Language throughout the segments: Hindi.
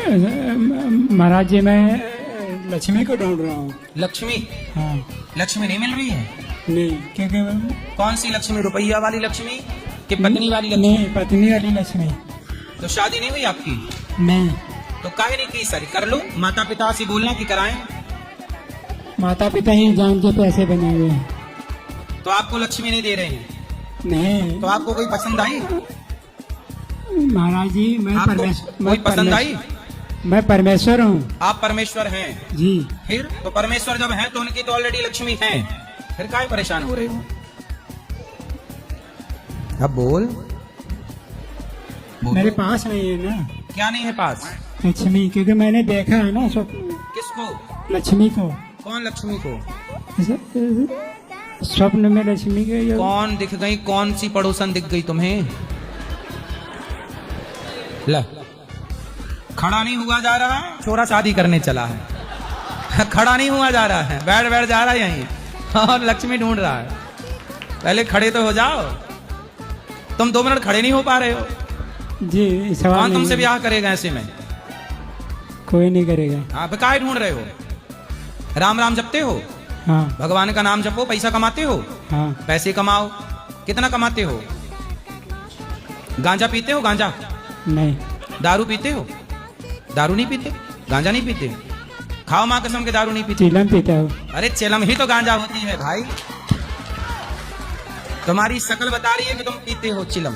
महाराज जी मैं लक्ष्मी को ढूंढ रहा हूँ। लक्ष्मी? हाँ। लक्ष्मी नहीं मिल रही है? नहीं, क्योंकि कौन सी लक्ष्मी? रुपया वाली लक्ष्मी कि पत्नी वाली लक्ष्मी? नहीं, पत्नी वाली लक्ष्मी। तो शादी नहीं हुई आपकी? नहीं। तो काहे नहीं की? सर कर लो, माता पिता से बोलना कि कराएं। माता पिता ही जान के पैसे बने हुए हैं। तो आपको लक्ष्मी नहीं दे रहे हैं? नहीं। तो आपको कोई पसंद आई? महाराज जी मैं कोई पसंद आई? मैं परमेश्वर हूँ। आप परमेश्वर हैं जी। फिर तो परमेश्वर जब हैं तो उनकी तो ऑलरेडी लक्ष्मी हैं, फिर काहे परेशान हो रहे हो? अब बोल। मेरे पास नहीं है ना। क्या नहीं है पास? लक्ष्मी, क्योंकि मैंने देखा है ना स्वप्न। किसको? लक्ष्मी को। कौन लक्ष्मी को? स्वप्न में लक्ष्मी को। कौन दिख गई? कौन सी पड़ोसन दिख गई तुम्हें? ला, खड़ा नहीं हुआ जा रहा है, छोरा शादी करने चला है। खड़ा नहीं हुआ जा रहा है, बैठ बैठ जा रहा है यहीं और लक्ष्मी ढूंढ रहा है। पहले खड़े तो हो जाओ, तुम 2 मिनट खड़े नहीं हो पा रहे हो जी। सवाल कौन तुमसे ब्याह करेगा ऐसे में? कोई नहीं करेगा। हाँ, काहे ढूंढ रहे हो? राम राम जपते हो? हाँ। भगवान का नाम जपो, पैसा कमाते हो? हाँ। पैसे कमाओ। कितना कमाते हो? गांजा पीते हो? गांजा नहीं। दारू पीते हो? दारू नहीं पीते? गांजा नहीं पीते? खाओ माँ कसम के दारू नहीं पीते? चिलम पीता हूँ। अरे चिलम ही तो गांजा होती है भाई। तुम्हारी शक्ल बता रही है कि तुम पीते हो चिलम।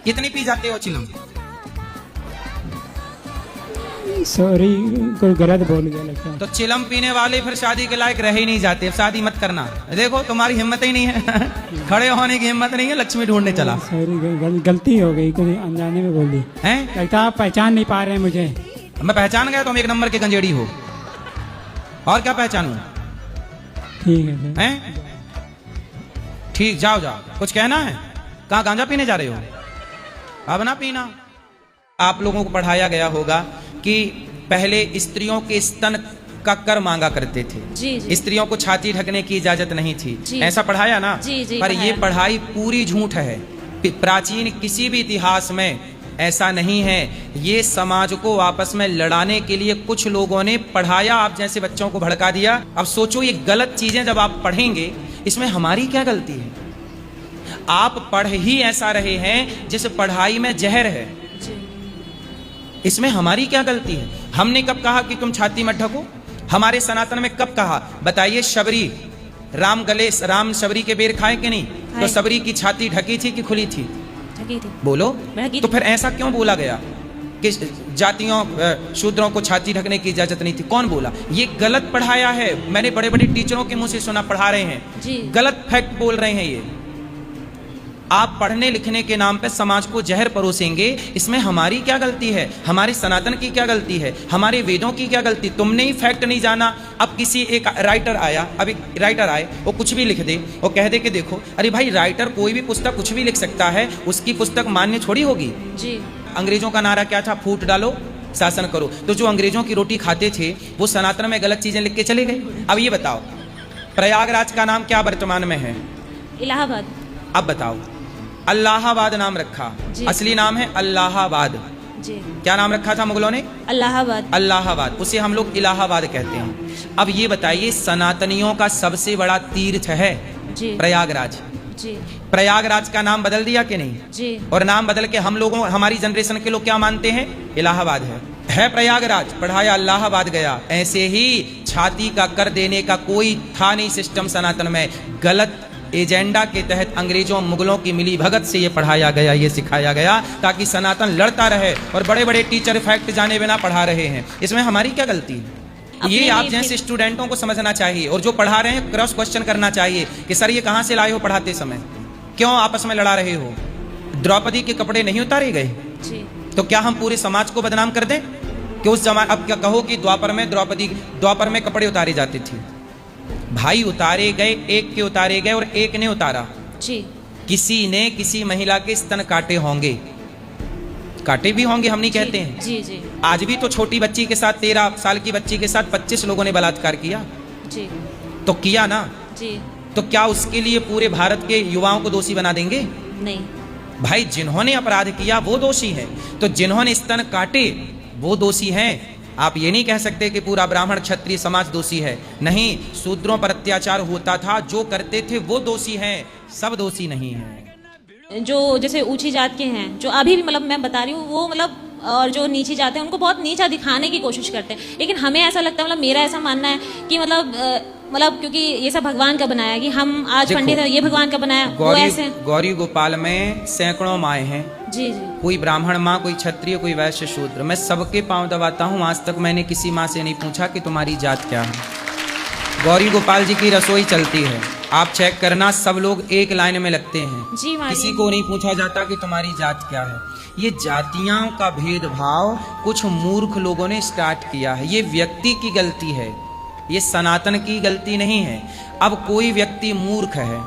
कितनी पी जाते हो चिलम? सॉरी, कोई गलत बोल गया लगता है। तो चिलम पीने वाले फिर शादी के लायक रह ही नहीं जाते। अब शादी मत करना। देखो तुम्हारी हिम्मत ही नहीं है। खड़े होने की हिम्मत नहीं है, लक्ष्मी ढूंढने चला। सॉरी, गलती हो गई, कोई अनजाने में बोल दी। हैं? लगता है आप पहचान नहीं पा रहे हैं मुझे। मैं पहचान गया, तुम 1 नंबर के गंजेड़ी हो। और क्या पहचानूं? ठीक है। हैं? ठीक, जाओ जाओ। कुछ कहना है? कहाँ गांजा पीने जा रहे हो? अब ना पीना। आप लोगों को पढ़ाया गया होगा कि पहले स्त्रियों के स्तन का कर मांगा करते थे। जी। स्त्रियों को छाती ढकने की इजाजत नहीं थी। ऐसा पढ़ाया ना? जी, पर ये पढ़ाई पूरी झूठ है। प्राचीन किसी भी इतिहास में ऐसा नहीं है। ये समाज को आपस में लड़ाने के लिए कुछ लोगों ने पढ़ाया, आप जैसे बच्चों को भड़का दिया। अब सोचो, ये गलत चीजें जब आप पढ़ेंगे, इसमें हमारी क्या गलती है? आप पढ़ ही ऐसा रहे हैं जिस पढ़ाई में जहर है, इसमें हमारी क्या गलती है? हमने कब कहा कि तुम छाती मत ढको? हमारे सनातन में कब कहा? बताइए। शबरी, राम शबरी के बेर खाए कि नहीं? तो शबरी की छाती ढकी थी कि खुली थी? ढकी थी। बोलो। तो फिर ऐसा क्यों बोला गया कि जातियों शूद्रों को छाती ढकने की इजाजत नहीं थी? कौन बोला? ये गलत पढ़ाया है। मैंने बड़े बड़े टीचरों के मुंह से सुना, पढ़ा रहे हैं, गलत फैक्ट बोल रहे हैं ये। आप पढ़ने लिखने के नाम पे समाज को जहर परोसेंगे, इसमें हमारी क्या गलती है? हमारे सनातन की क्या गलती है? हमारे वेदों की क्या गलती? तुमने ही फैक्ट नहीं जाना। अब किसी एक राइटर आया, अब एक राइटर आए, वो कुछ भी लिख दे, वो कह दे कि देखो, अरे भाई राइटर कोई भी पुस्तक कुछ भी लिख सकता है, उसकी पुस्तक मान्य थोड़ी होगी जी। अंग्रेजों का नारा क्या था? फूट डालो, शासन करो। तो जो अंग्रेजों की रोटी खाते थे वो सनातन में गलत चीजें लिख के चले गए। अब ये बताओ, प्रयागराज का नाम क्या वर्तमान में है? इलाहाबाद। अब बताओ। अल्लाहाबाद नाम रखा, असली नाम है अल्लाहाबाद। जी। क्या नाम रखा था मुगलों ने? अल्लाहाबाद। अल्लाहाबाद, उसे हम लोग इलाहाबाद कहते हैं। अब ये बताइए, सनातनियों का सबसे बड़ा तीर्थ है प्रयागराज। जी। प्रयागराज का नाम बदल दिया कि नहीं? जी। और नाम बदल के हम लोगों, हमारी जनरेशन के लोग क्या मानते हैं? इलाहाबाद है प्रयागराज, पढ़ाया अल्लाहाबाद गया। ऐसे ही छाती का कर देने का कोई था नहीं सिस्टम सनातन में। गलत एजेंडा के तहत अंग्रेजों मुगलों की मिली भगत से ये पढ़ाया गया, ये सिखाया गया, ताकि सनातन लड़ता रहे। और बड़े बड़े टीचर फैक्ट जाने बिना पढ़ा रहे हैं, इसमें हमारी क्या गलती है? ये आप जैसे स्टूडेंटों को समझना चाहिए, और जो पढ़ा रहे हैं क्रॉस क्वेश्चन करना चाहिए कि सर ये कहाँ से लाए हो पढ़ाते समय? क्यों आपस में लड़ा रहे हो? द्रौपदी के कपड़े नहीं उतारे गए? तो क्या हम पूरे समाज को बदनाम कर दें कि उस जमाने? अब क्या कहो कि द्वापर में कपड़े उतारे जाते थे? भाई उतारे गए, एक के उतारे गए और एक ने उतारा। किसी ने किसी महिला के स्तन काटे होंगे, काटे भी होंगे, हम नहीं कहते हैं। जी। आज भी तो छोटी बच्ची के साथ, 13 साल की बच्ची के साथ 25 लोगों ने बलात्कार किया। जी। तो किया ना? जी। तो क्या उसके लिए पूरे भारत के युवाओं को दोषी बना देंगे? नहीं भाई, जिन्होंने अपराध किया वो दोषी है। तो जिन्होंने स्तन काटे वो दोषी हैं। आप ये नहीं कह सकते कि पूरा ब्राह्मण क्षत्रिय समाज दोषी है। नहीं, शूद्रों पर अत्याचार होता था, जो करते थे वो दोषी हैं, सब दोषी नहीं हैं। जो जैसे ऊंची जात के हैं, जो अभी भी मतलब मैं बता रही हूँ, वो मतलब और जो नीचे जाते हैं उनको बहुत नीचा दिखाने की कोशिश करते हैं। लेकिन हमें ऐसा लगता है, मतलब मेरा ऐसा मानना है कि मतलब क्योंकि ये सब भगवान का बनाया, कि हम आज पंडित है, ये भगवान का बनाया, वो ऐसे। गौरी गोपाल में सैकड़ों माएँ हैं। जी जी। कोई ब्राह्मण माँ, कोई क्षत्रिय, कोई वैश्य, शूद्र, मैं सबके पांव दबाता हूँ। आज तक मैंने किसी माँ से नहीं पूछा कि तुम्हारी जात क्या है। गौरी गोपाल जी की रसोई चलती है, आप चेक करना, सब लोग एक लाइन में लगते हैं। जी माँ किसी जी। को नहीं पूछा जाता कि तुम्हारी जात क्या है। ये जातियों का भेदभाव कुछ मूर्ख लोगों ने स्टार्ट किया है। ये व्यक्ति की गलती है, ये सनातन की गलती नहीं है। अब कोई व्यक्ति मूर्ख है,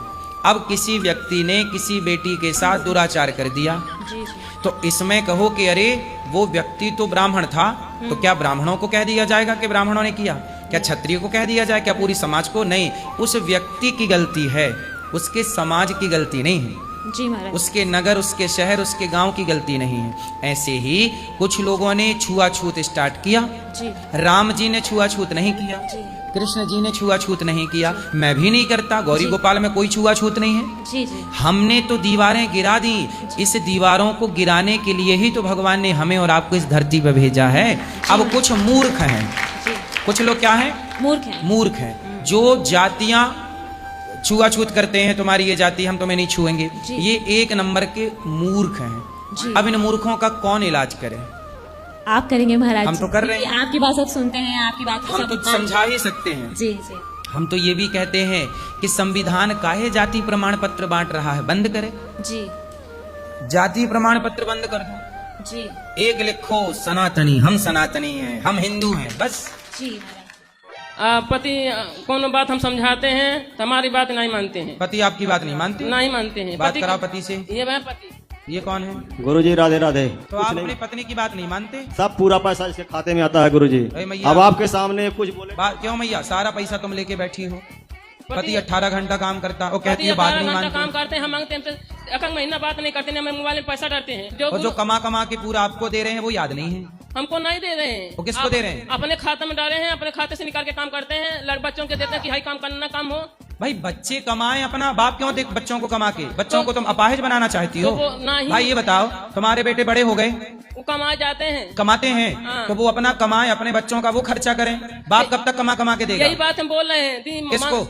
अब किसी व्यक्ति ने किसी बेटी के साथ दुराचार कर दिया, जी जी। तो इसमें कहो कि अरे वो व्यक्ति तो ब्राह्मण था, तो क्या ब्राह्मणों को कह दिया जाएगा कि ब्राह्मणों ने किया? क्या क्षत्रिय को कह दिया जाए? क्या पूरी समाज को? नहीं, उस व्यक्ति की गलती है, उसके समाज की गलती नहीं है। जी महाराज। उसके नगर, उसके शहर, उसके गांव की गलती नहीं है। ऐसे ही कुछ लोगों ने छुआछूत स्टार्ट किया। जी राम जी ने छुआछूत नहीं किया, जी कृष्ण जी ने छुआछूत नहीं किया, मैं भी नहीं करता। गौरी गोपाल में कोई छुआछूत नहीं है। जी जी। हमने तो दीवारें गिरा दी। इस दीवारों को गिराने के लिए ही तो भगवान ने हमें और आपको इस धरती पर भेजा है। अब कुछ मूर्ख हैं, जी। कुछ लोग क्या हैं? मूर्ख हैं। मूर्ख हैं, जो जातियां छुआछूत करते हैं, तुम्हारी ये जाति हम तुम्हें नहीं छुएंगे, जी। ये एक नंबर के मूर्ख हैं। जी। अब इन मूर्खों का कौन इलाज करे? आप करेंगे महाराज। हम तो कर रहे हैं। आपकी बात सब सुनते हैं, आपकी बात हम तो समझा ही सकते हैं। जी जी। हम तो ये भी कहते हैं कि संविधान काहे जाति प्रमाण पत्र बांट रहा है, बंद करे। जी जाति प्रमाण पत्र बंद कर दो। जी। एक लिखो सनातनी, हम सनातनी हैं, हम हिंदू हैं, बस। जी महाराज। पति कौन बात हम समझाते हैं तो हमारी बात नहीं मानते हैं। पति आपकी बात नहीं मानते? नहीं मानते हैं। बात कराओ पति से। ये वह पति। ये कौन है? गुरुजी राधे राधे। तो आप अपनी पत्नी की बात नहीं मानते? सब पूरा पैसा इसके खाते में आता है गुरुजी। अरे मैया, अब आपके सामने कुछ बोले क्यों मैया, सारा पैसा तुम लेके बैठी हो? पति 18 घंटा काम करता, वो कहती है बात नहीं काम मानते। करते हैं, हम मांगते हैं, एक महीना बात नहीं करते, हमें मोबाइल में पैसा डालते हैं। और जो कमा कमा के पूरा आपको दे रहे हैं वो याद नहीं है। हमको नहीं दे रहे हैं। वो किसको दे रहे हैं? अपने खाते में डाले हैं, अपने खाते से निकाल के काम करते हैं। बच्चों के देते हैं कि हाई काम करना, काम हो। भाई बच्चे कमाएं, अपना बाप क्यों देख बच्चों को कमा के? बच्चों को तुम अपाहिज बनाना चाहती हो? तो वो नहीं। भाई ये बताओ, तुम्हारे बेटे बड़े हो गए, वो कमाए जाते हैं, कमाते हैं, हाँ। तो वो अपना कमाए, अपने बच्चों का वो खर्चा करें। बाप कब तक कमा कमा के देगा? यही बात हम बोल रहे हैं। किसको?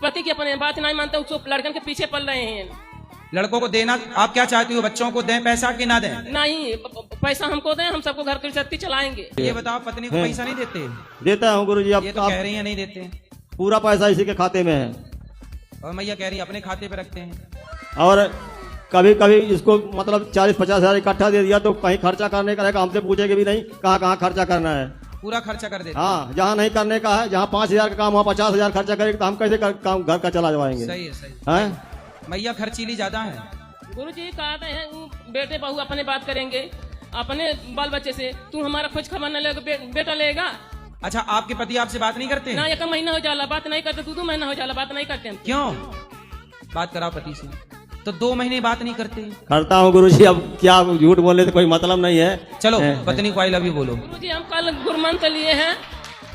पति की अपने बात नहीं मानते, उसको लड़कन के पीछे पड़ रहे हैं। लड़कों को देना आप क्या चाहती हो? बच्चों को दें पैसा कि ना दें? नहीं, पैसा हमको दें, हम सबको घर की छत्ती चलाएंगे। ये बताओ, पत्नी को पैसा नहीं देते? देता हूँ गुरुजी। ये अब तो कह रही है नहीं देते। पूरा पैसा इसी के खाते में है, और मैया कह रही है अपने खाते पे रखते हैं। और कभी कभी इसको मतलब 40-50 हजार इकट्ठा दे दिया तो कहीं खर्चा करने का रहेगा, हमसे पूछेंगे भी नहीं कहाँ कहाँ खर्चा करना है। पूरा खर्चा कर देते। हाँ, जहाँ नहीं करने का है, जहाँ 5,000 का काम वहाँ 50,000 खर्चा करेंगे तो हम कैसे काम घर का चला जाएंगे? सही है, सही हैं? मैया खर्चीली ज्यादा है। गुरुजी कहते हैं बेटे बहू अपने बात करेंगे अपने बाल बच्चे से, तू हमारा खोज खबर न लेगा, बेटा लेगा। अच्छा, आपके पति आपसे बात नहीं करते? ना, एक महीना हो जाला बात नहीं करते, 2 महीना हो जाला बात नहीं करते हम। क्यों? बात कराओ पति से। तो 2 महीने बात नहीं करते? करता हूँ गुरुजी। अब क्या झूठ बोलने से कोई मतलब नहीं है। चलो पत्नी को आई लव यू बोलो। गुरुजी हम कल गुरमंत्र लिए हैं,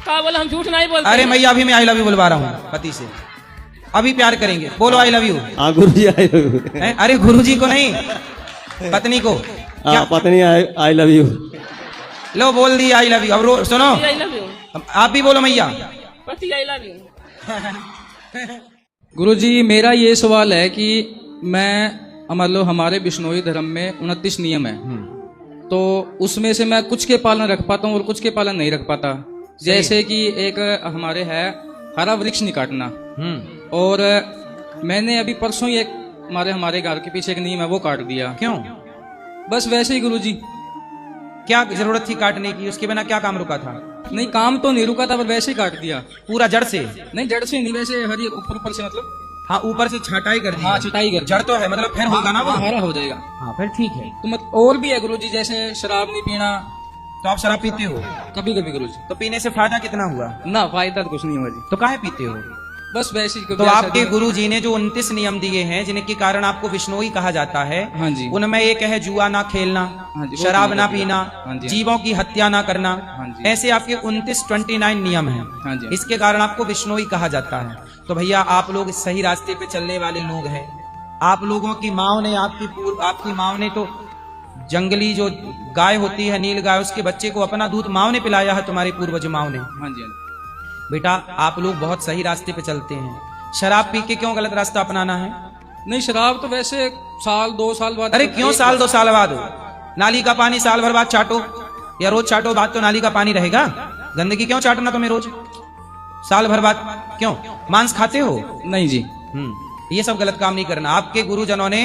का बोला हम झूठ नहीं बोलते। अरे मैया, अभी मैं आई लव यू बुलवा रहा हूँ पति से, अभी प्यार करेंगे, बोलो आई लव यू। हाँ गुरुजी। अरे गुरुजी को नहीं, पत्नी को। हाँ, पत्नी आई लव यू। लो बोल दी आई लव यू। अब सुनो, आई लव यू। आप भी बोलो मैया। पति आई लव यू। गुरुजी मेरा ये सवाल है कि मैं मतलब हमारे बिश्नोई धर्म में 29 नियम है, तो उसमें से मैं कुछ के पालन रख पाता हूँ और कुछ के पालन नहीं रख पाता। जैसे कि एक हमारे है हरा वृक्ष नहीं काटना, और मैंने अभी परसों ही एक हमारे घर के पीछे एक नियम है वो काट दिया। क्यों? बस वैसे ही गुरुजी। क्या जरूरत थी काटने की? उसके बिना क्या काम रुका था? नहीं, काम तो नहीं रुका था, पर वैसे ही काट दिया। पूरा जड़ से? नहीं, जड़ से नहीं, वैसे हरी ऊपर से मतलब। हाँ, ऊपर से छटाई कर दी। हाँ, छटाई कर। जड़ तो है, मतलब फिर होगा ना वो। हरा हो जाएगा। हाँ, फिर ठीक है। तो मत और भी है गुरुजी, जैसे शराब नहीं पीना। तो आप शराब पीते हो? कभी कभी गुरुजी। तो पीने से फायदा कितना हुआ? ना, फायदा तो कुछ नहीं हुआ जी। तो काहे पीते हो? बस वैसे ही तो आपके गुरु जी ने जो 29 नियम दिए हैं जिनके कारण आपको विष्णोई कहा जाता है, हाँ जी। उनमें एक है जुआ ना खेलना, हाँ जी, वो शराब तो ना नहीं पीना, हाँ जी। जीवों की हत्या ना करना, हाँ जी। ऐसे आपके 29 नियम हैं। हाँ जी। इसके कारण आपको विष्णोई कहा जाता है। तो भैया आप लोग सही रास्ते पे चलने वाले लोग हैं। आप लोगों की माओ ने आपकी माओ ने तो जंगली जो गाय होती है, नील गाय, उसके बच्चे को अपना दूध माओ ने पिलाया है, तुम्हारी पूर्वज माओ ने। हाँ जी। बेटा आप लोग बहुत सही रास्ते पे चलते हैं। शराब पी के क्यों गलत रास्ता अपनाना है? नहीं, शराब तो वैसे साल 2 साल बाद। अरे क्यों साल 2 साल बाद? नाली का पानी साल भर बाद चाटो या रोज चाटो, बाद तो नाली का पानी रहेगा। गंदगी क्यों चाटना तुम्हें रोज साल भर बाद? क्यों मांस खाते हो? नहीं जी। ये सब गलत काम नहीं करना। आपके गुरुजनों ने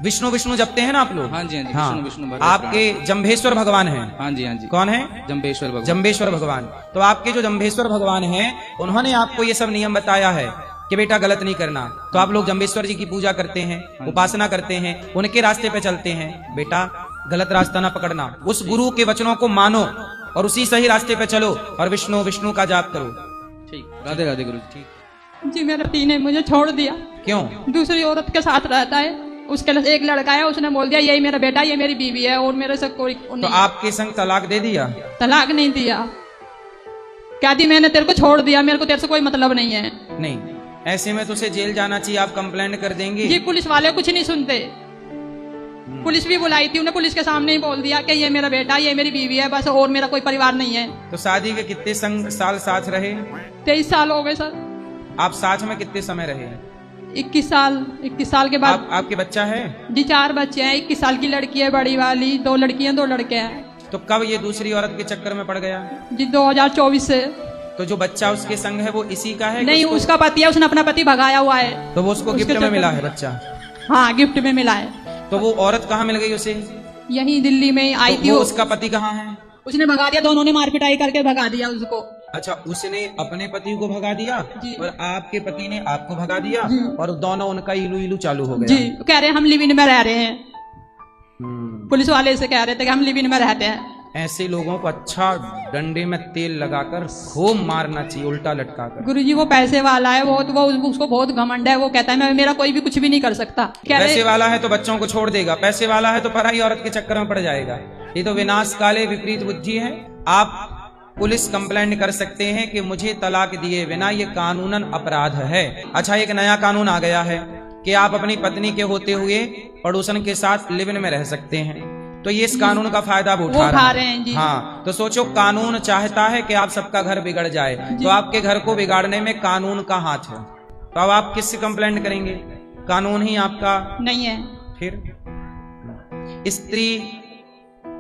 विष्णु विष्णु जपते हैं ना आप लोग? हाँ जी, हाँ जी। हाँ, विष्णु विष्णु भगवान। आपके जम्भेश्वर भगवान हैं। हाँ जी, हाँ जी। कौन है? जम्बेश्वर भगवान। जम्बेश्वर भगवान। तो आपके जो जम्बेश्वर भगवान हैं, उन्होंने आपको ये सब नियम बताया है कि बेटा गलत नहीं करना। तो आप लोग जम्बेश्वर जी की पूजा करते हैं, उपासना करते हैं, उनके रास्ते पे चलते हैं। बेटा गलत रास्ता ना पकड़ना, उस गुरु के वचनों को मानो और उसी सही रास्ते पे चलो और विष्णु विष्णु का जाप करो। ठीक, राधे राधे गुरु जी। जी मेरे पति ने मुझे छोड़ दिया, क्यों? दूसरी औरत के साथ रहता है। उसके एक लड़का है, उसने बोल दिया यही मेरा बेटा, ये मेरी बीवी है और मेरे से कोई तो नहीं। आपके संग तलाक दे दिया? तलाक नहीं दिया, क्या दी मैंने तेरे को छोड़ दिया, मेरे को तेरे से कोई मतलब नहीं है। नहीं, ऐसे में तो उसे जेल जाना चाहिए। आप कंप्लेंट कर देंगे? जी पुलिस वाले कुछ नहीं सुनते। पुलिस भी बुलाई थी, उन्हें पुलिस के सामने ही बोल दिया कि ये मेरा बेटा, ये मेरी बीवी है बस, और मेरा कोई परिवार नहीं है। तो शादी के कितने साल साथ रहे? 23 साल हो गए सर। आप साथ में कितने समय रहे? 21 साल के बाद। आपके बच्चा है? जी 4 बच्चे हैं। 21 साल की लड़की है बड़ी वाली, 2 लड़कियां 2 लड़के हैं। तो कब ये दूसरी औरत के चक्कर में पड़ गया? जी 2024 से। तो जो बच्चा उसके संग है वो इसी का है? नहीं, उसका पति है, उसने अपना पति भगाया हुआ है। तो वो उसको गिफ्ट में मिला है बच्चा? हाँ गिफ्ट में मिला है। तो वो औरत कहाँ मिल गई उसे? यही दिल्ली में आई तो थी। वो उसका पति कहाँ है? उसने भगा दिया, दोनों ने मारपिटाई करके भगा दिया उसको। अच्छा, उसने अपने पति को भगा दिया जी। और आपके पति ने आपको भगा दिया और दोनों उनका इलू इलू चालू हो गया। जी कह रहे हैं हम लिव इन में रह रहे हैं। पुलिस वाले से कह रहे थे कि हम लिव इन में रहते हैं। ऐसे लोगों को अच्छा डंडे में तेल लगाकर खूब मारना चाहिए, उल्टा लटकाकर। गुरुजी वो पैसे वाला है, वो उसको बहुत घमंड है। वो कहता है मैं मेरा कोई भी कुछ भी नहीं कर सकता। पैसे वाला है तो बच्चों को छोड़ देगा, पैसे वाला है तो पराई औरत के चक्कर में पड़ जाएगा। ये तो विनाश काले विपरीत बुद्धि है। आप पुलिस कंप्लेंट कर सकते हैं कि मुझे तलाक दिए बिना, ये कानूनन अपराध है। अच्छा, एक नया कानून आ गया है कि आप अपनी पत्नी के होते हुए पड़ोसन के साथ लिव इन में रह सकते हैं। तो ये इस कानून का फायदा वो उठा रहे हैं। जी। हाँ, तो सोचो, कानून चाहता है कि आप सबका घर बिगड़ जाए, तो आपके घर को बिगाड़ने में कानून का हाथ है। तो अब आप किससे कंप्लेंट करेंगे? कानून ही आपका नहीं है। फिर स्त्री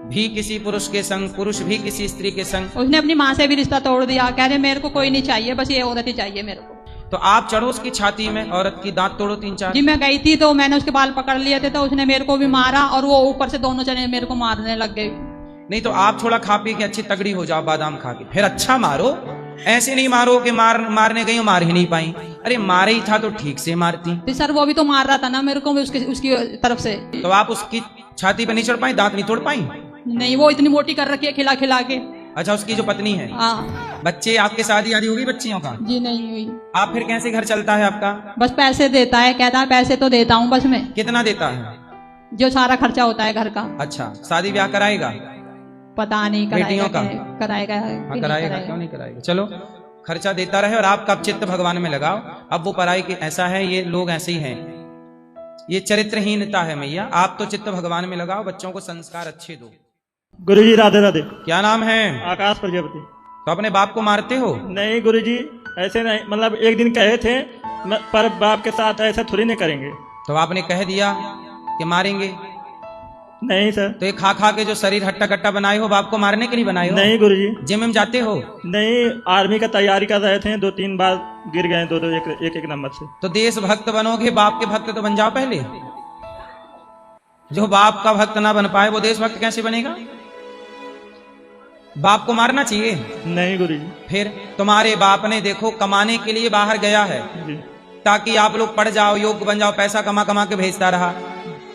भी किसी पुरुष के संग, पुरुष भी किसी स्त्री के संग। उसने अपनी माँ से भी रिश्ता तोड़ दिया, कह रहे मेरे को कोई नहीं चाहिए, बस ये औरत ही चाहिए मेरे को। तो आप चढ़ो उसकी छाती में, औरत की दांत तोड़ो 3-4। जी मैं गई थी तो मैंने उसके बाल पकड़ लिए थे, तो उसने मेरे को भी मारा और वो ऊपर से दोनों जने मेरे को मारने लग गए। नहीं तो आप थोड़ा खा पी के अच्छी तगड़ी हो जाओ, बादाम खा के, फिर अच्छा मारो। ऐसे नहीं मारो कि मारने गई मार ही नहीं पाई। अरे मारे ही था तो ठीक से मारती। सर वो भी तो मार रहा था ना मेरे को भी उसकी तरफ से। तो आप उसकी छाती पे नहीं चढ़ पाई, दांत नहीं तोड़ पाई? नहीं, वो इतनी मोटी कर रखी है खिला खिला के। अच्छा, उसकी जो पत्नी है। हाँ। बच्चे आपके शादी आदि होगी बच्चियों का? जी नहीं हुई। आप फिर कैसे घर चलता है आपका? बस पैसे देता है, कहता है पैसे तो देता हूँ बस मैं। कितना देता है? जो सारा खर्चा होता है घर का। अच्छा, शादी ब्याह कराएगा? पता नहीं बेटियों का? कराएगा। हाँ कराएगा, क्यों नहीं कराएगा। चलो, खर्चा देता रहे और आपका चित्त भगवान में लगाओ। अब वो पराई के ऐसा है, ये लोग ऐसे ही हैं, ये चरित्रहीनता है मैया। आप तो चित्त भगवान में लगाओ, बच्चों को संस्कार अच्छे दो। गुरुजी राधे राधे। क्या नाम है? आकाश प्रजापति। तो अपने बाप को मारते हो? नहीं गुरुजी, ऐसे नहीं, मतलब एक दिन कहे थे पर बाप के साथ ऐसा थोड़ी नहीं करेंगे। तो आपने कह दिया कि मारेंगे? नहीं सर। तो ये खा खा के जो शरीर हट्टा कट्टा बनाए हो, बाप को मारने के लिए बनाए हो? नहीं गुरुजी। जिम में जाते हो? नहीं, आर्मी का तैयारी कर रहे थे, 2-3 बार गिर गए, 2-2 एक नंबर से। तो देश भक्त बनोगे, बाप के भक्त तो बन जाओ पहले। जो बाप का भक्त ना बन पाए वो देश भक्त कैसे बनेगा? बाप को मारना चाहिए? नहीं गुरुजी। फिर तुम्हारे बाप ने देखो कमाने के लिए बाहर गया है जी। ताकि आप लोग पढ़ जाओ, योग्य बन जाओ, पैसा कमा कमा के भेजता रहा।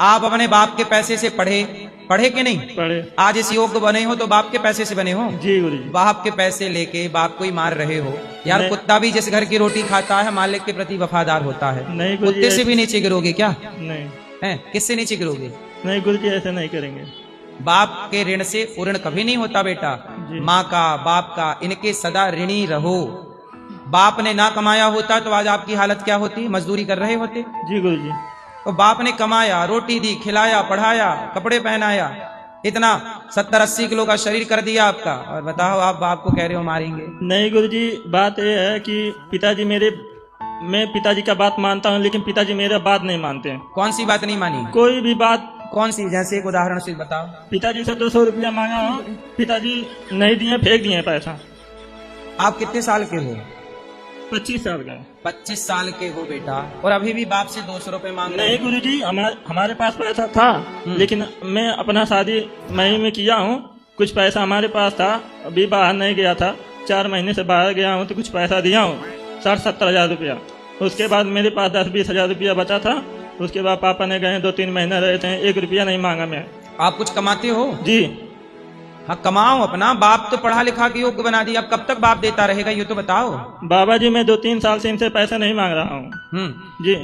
आप अपने बाप के पैसे से पढ़े, पढ़े कि नहीं? पढ़े। आज इस योग बने हो तो बाप के पैसे से बने हो? जी गुरु जी। बाप के पैसे लेके बाप को ही मार रहे हो यार। नहीं। कुत्ता भी जिस घर की रोटी खाता है मालिक के प्रति वफादार होता है। नहीं गुरु जी, कुत्ते से भी नीचे गिरोगे क्या? नहीं हैं? किससे नीचे गिरोगे? नहीं गुरु जी, ऐसे नहीं करेंगे। बाप के ऋण से ऋण कभी नहीं होता बेटा। जी। माँ का, बाप का, इनके सदा ऋणी रहो। बाप ने ना कमाया होता तो आज आपकी हालत क्या होती? मजदूरी कर रहे होते। जी गुरु जी। तो बाप ने कमाया, रोटी दी, खिलाया, पढ़ाया, कपड़े पहनाया, इतना 70-80 किलो का शरीर कर दिया आपका, और बताओ आप बाप को कह रहे हो मारेंगे। नहीं गुरु जी, बात यह है कि पिताजी मैं पिताजी का बात मानता हूँ, लेकिन पिताजी मेरा बात नहीं मानते हैं। कौन सी बात नहीं मानी? कोई भी बात। कौन सी? जैसे एक उदाहरण से बताओ। पिताजी से 200 रुपया मांगा हूँ, पिताजी नहीं दिए, फेंक दिए पैसा। आप कितने साल के हो? 25 साल का। 25 साल के हो बेटा, और अभी भी बाप से 200 रुपए मांग रहे नहीं हो? गुरुजी, हमारे पास पैसा था, लेकिन मैं अपना शादी मई में किया हूँ, कुछ पैसा हमारे पास था, अभी बाहर नहीं गया था, 4 महीने से बाहर गया हूँ, तो कुछ पैसा दिया हूँ, 60-70 हजार रुपया। उसके बाद मेरे पास 10-20 हजार रुपया बचा था। उसके बाद पापा ने गए 2-3 महीने रहे थे, 1 रुपया नहीं मांगा मैं। आप कुछ कमाते हो? जी। हाँ कमाओ अपना। बाप तो पढ़ा लिखा के योग्य बना दिया, अब कब तक बाप देता रहेगा ये तो बताओ। बाबा जी, मैं 2-3 साल से इनसे पैसा नहीं मांग रहा हूँ। जी।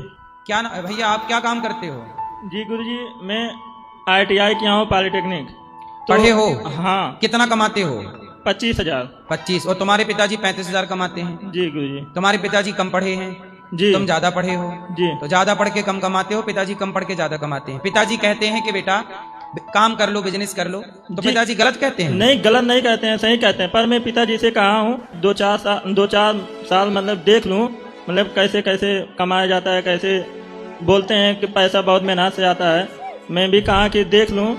क्या भैया आप क्या काम करते हो? जी गुरुजी, मैं ITI किया हूँ, पॉलिटेक्निक। पढ़े हो? हाँ। कितना कमाते हो? 25 हजार। 25। और तुम्हारे पिताजी 35 हजार कमाते हैं? जी गुरुजी। तुम्हारे पिताजी कम पढ़े हैं? जी। तुम ज्यादा पढ़े हो? जी। तो ज्यादा पढ़ के कम कमाते हो, पिताजी कम पढ़ के ज्यादा कमाते हैं। पिताजी कहते हैं कि बेटा काम कर लो, बिजनेस कर लो, तो पिताजी गलत कहते हैं? नहीं, गलत नहीं कहते हैं, सही कहते हैं। पर मैं पिताजी से कहा हूँ 2-4 साल मतलब देख लूँ, मतलब कैसे कैसे कमाया जाता है, कैसे बोलते हैं कि पैसा बहुत मेहनत से आता है। मैं भी कहा कि देख लूँ।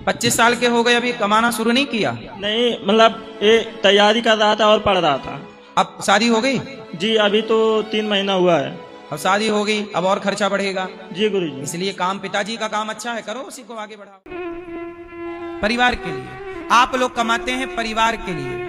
25 साल के हो गए, अभी कमाना शुरू नहीं किया? नहीं, मतलब ये तैयारी कर रहा था और पढ़ रहा था। अब शादी हो गई? जी, अभी तो 3 महीना हुआ है। अब शादी हो गई, अब और खर्चा बढ़ेगा। जी गुरुजी। इसलिए काम, पिताजी का काम अच्छा है, करो, उसी को आगे बढ़ाओ। परिवार के लिए आप लोग कमाते हैं, परिवार के लिए।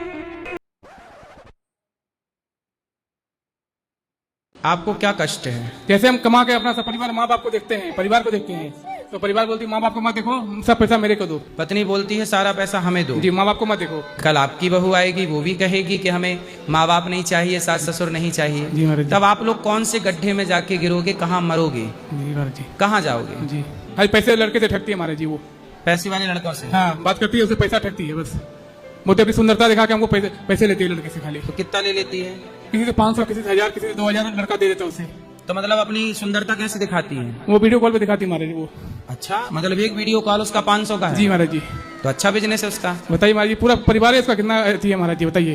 आपको क्या कष्ट है? जैसे हम कमा के अपना सब परिवार, माँ बाप को देखते हैं, परिवार को देखते हैं, तो परिवार बोलती है माँ बाप को मत देखो, सब पैसा मेरे को दो। पत्नी बोलती है सारा पैसा हमें दो। जी, माँ बाप को मत देखो। कल आपकी बहू आएगी, वो भी कहेगी कि हमें माँ बाप नहीं चाहिए, सास ससुर नहीं जी चाहिए। महाराज जी। तब आप लोग कौन से गड्ढे में जाके गिरोगे? कहाँ मरोगे? जी महाराज जी। कहाँ जाओगे? जी, हर पैसे लड़के से ठगती है महाराज जी। वो पैसे वाले लड़कों से? हाँ, बात करती है, उसे पैसा ठगती है बस। मोटे अपनी सुंदरता दिखा के हमको पैसे लेती है लड़के से खाली। तो कितना ले लेती है? किसी से 500, किसी से 1000, किसी से 2000 लड़का दे देता है उसे। तो मतलब अपनी सुंदरता कैसे दिखाती है? वो वीडियो कॉल पे दिखाती है महाराज जी वो। अच्छा, मतलब एक वीडियो कॉल उसका 500 का है? जी महाराज जी। तो अच्छा बिजनेस है उसका। बताइए महाराज जी, पूरा परिवार है इसका, कितना अथी है महाराज जी बताइए।